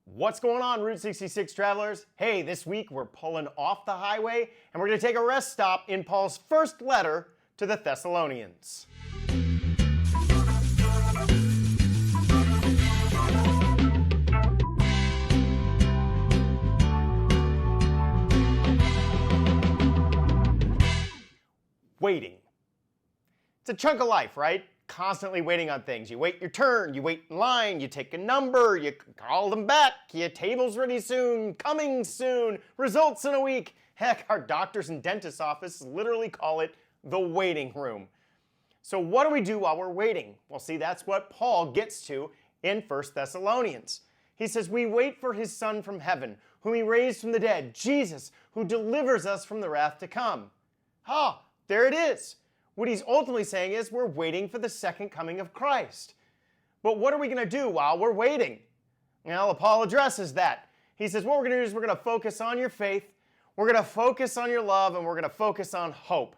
What's going on, Route 66 travelers? Hey, this week we're pulling off the highway and we're going to take a rest stop in Paul's first letter to the Thessalonians. Waiting. It's a chunk of life, right? Constantly waiting on things. You wait your turn, you wait in line, you take a number, you call them back, your table's ready soon, coming soon, results in a week. Heck, our doctors and dentist office literally call it the waiting room. So what do we do while we're waiting? Well, see, that's what Paul gets to in 1 Thessalonians. He says, we wait for his Son from heaven, whom he raised from the dead, Jesus, who delivers us from the wrath to come. There it is. What he's ultimately saying is we're waiting for the second coming of Christ. But what are we going to do while we're waiting? Well, Paul addresses that. He says what we're going to do is we're going to focus on your faith, we're going to focus on your love, and we're going to focus on hope.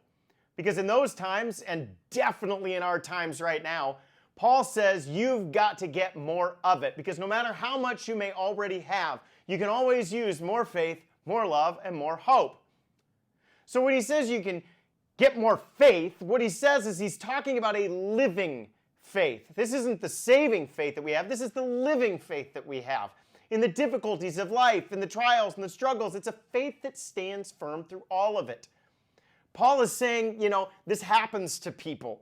Because in those times, and definitely in our times right now, Paul says you've got to get more of it. Because no matter how much you may already have, you can always use more faith, more love, and more hope. So when he says you can get more faith, what he says is he's talking about a living faith. This isn't the saving faith that we have. This is the living faith that we have. In the difficulties of life, in the trials and the struggles, it's a faith that stands firm through all of it. Paul is saying, this happens to people.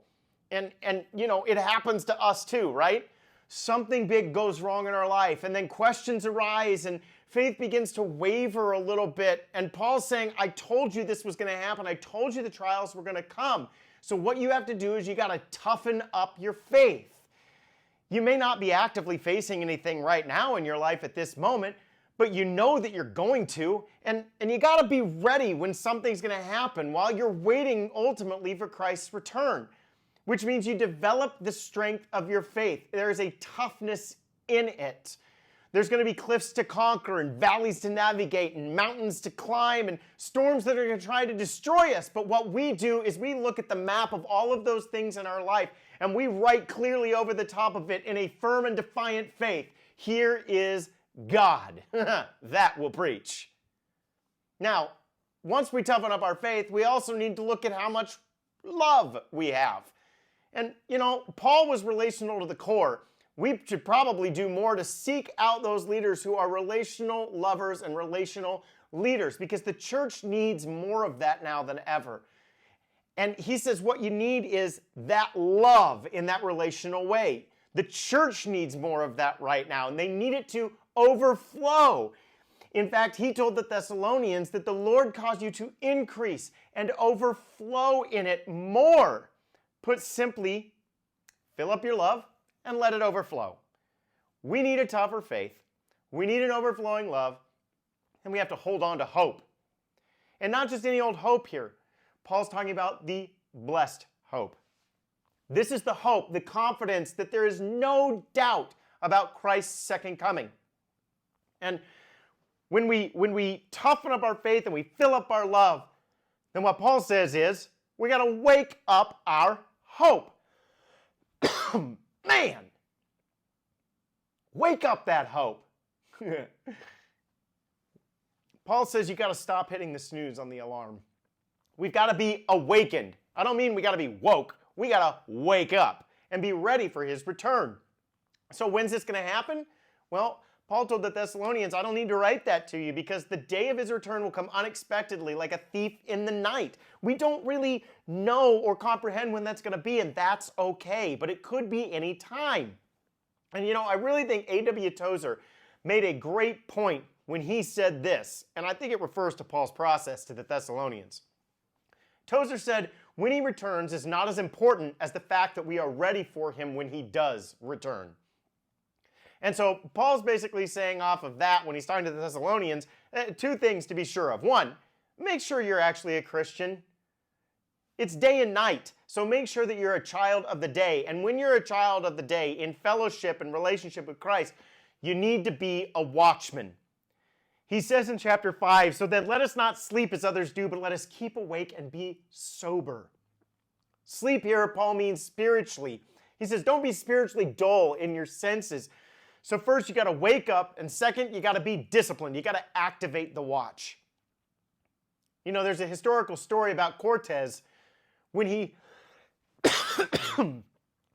And it happens to us too, right? Something big goes wrong in our life, and then questions arise, and faith begins to waver a little bit. And Paul's saying, I told you this was going to happen. I told you the trials were going to come. So what you have to do is you got to toughen up your faith. You may not be actively facing anything right now in your life at this moment, but you know that you're going to, and you got to be ready when something's going to happen while you're waiting ultimately for Christ's return, which means you develop the strength of your faith. There is a toughness in it. There's going to be cliffs to conquer and valleys to navigate and mountains to climb and storms that are going to try to destroy us. But what we do is we look at the map of all of those things in our life and we write clearly over the top of it in a firm and defiant faith. Here is God. That will preach. Now, once we toughen up our faith, we also need to look at how much love we have. And, Paul was relational to the core. We should probably do more to seek out those leaders who are relational lovers and relational leaders, because the church needs more of that now than ever. And he says what you need is that love in that relational way. The church needs more of that right now, and they need it to overflow. In fact, he told the Thessalonians that the Lord caused you to increase and overflow in it more. Put simply, fill up your love and let it overflow. We need a tougher faith. We need an overflowing love. And we have to hold on to hope. And not just any old hope here. Paul's talking about the blessed hope. This is the hope, the confidence that there is no doubt about Christ's second coming. And when we toughen up our faith and we fill up our love, then what Paul says is we got to wake up our hope. Man, wake up that hope. Paul says you got to stop hitting the snooze on the alarm. We've got to be awakened. I don't mean we got to be woke. We got to wake up and be ready for his return. So when's this going to happen? Well, Paul told the Thessalonians, I don't need to write that to you because the day of his return will come unexpectedly like a thief in the night. We don't really know or comprehend when that's going to be, and that's okay, but it could be any time. And I really think A.W. Tozer made a great point when he said this, and I think it refers to Paul's process to the Thessalonians. Tozer said, when he returns is not as important as the fact that we are ready for him when he does return. And so Paul's basically saying off of that when he's talking to the Thessalonians, two things to be sure of. One, make sure you're actually a Christian. It's day and night, so make sure that you're a child of the day. And when you're a child of the day in fellowship and relationship with Christ, you need to be a watchman. He says in chapter 5, so then let us not sleep as others do, but let us keep awake and be sober. Sleep here, Paul means spiritually. He says don't be spiritually dull in your senses. So first, you got to wake up, and second, you got to be disciplined. You got to activate the watch. You know, there's a historical story about Cortez when he,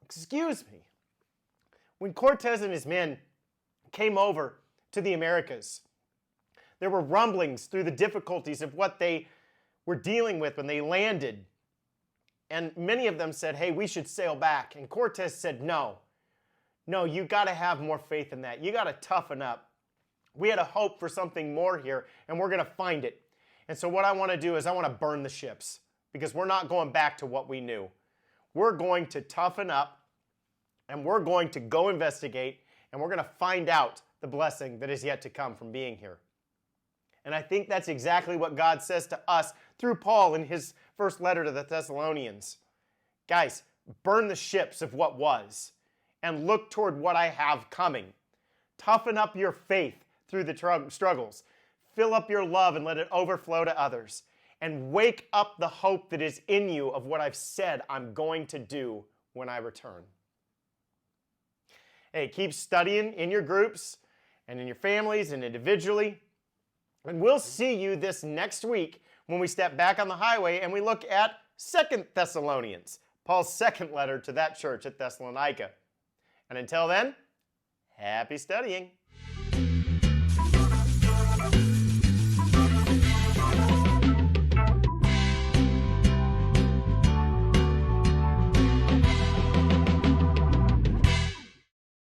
excuse me, when Cortez and his men came over to the Americas. There were rumblings through the difficulties of what they were dealing with when they landed. And many of them said, hey, we should sail back. And Cortez said, no, you got to have more faith in that. You got to toughen up. We had a hope for something more here, and we're going to find it. And so what I want to do is I want to burn the ships, because we're not going back to what we knew. We're going to toughen up, and we're going to go investigate, and we're going to find out the blessing that is yet to come from being here. And I think that's exactly what God says to us through Paul in his first letter to the Thessalonians. Guys, burn the ships of what was and look toward what I have coming. Toughen up your faith through the struggles. Fill up your love and let it overflow to others. And wake up the hope that is in you of what I've said I'm going to do when I return. Hey, keep studying in your groups and in your families and individually. And we'll see you this next week when we step back on the highway and we look at 2 Thessalonians, Paul's second letter to that church at Thessalonica. And until then, happy studying.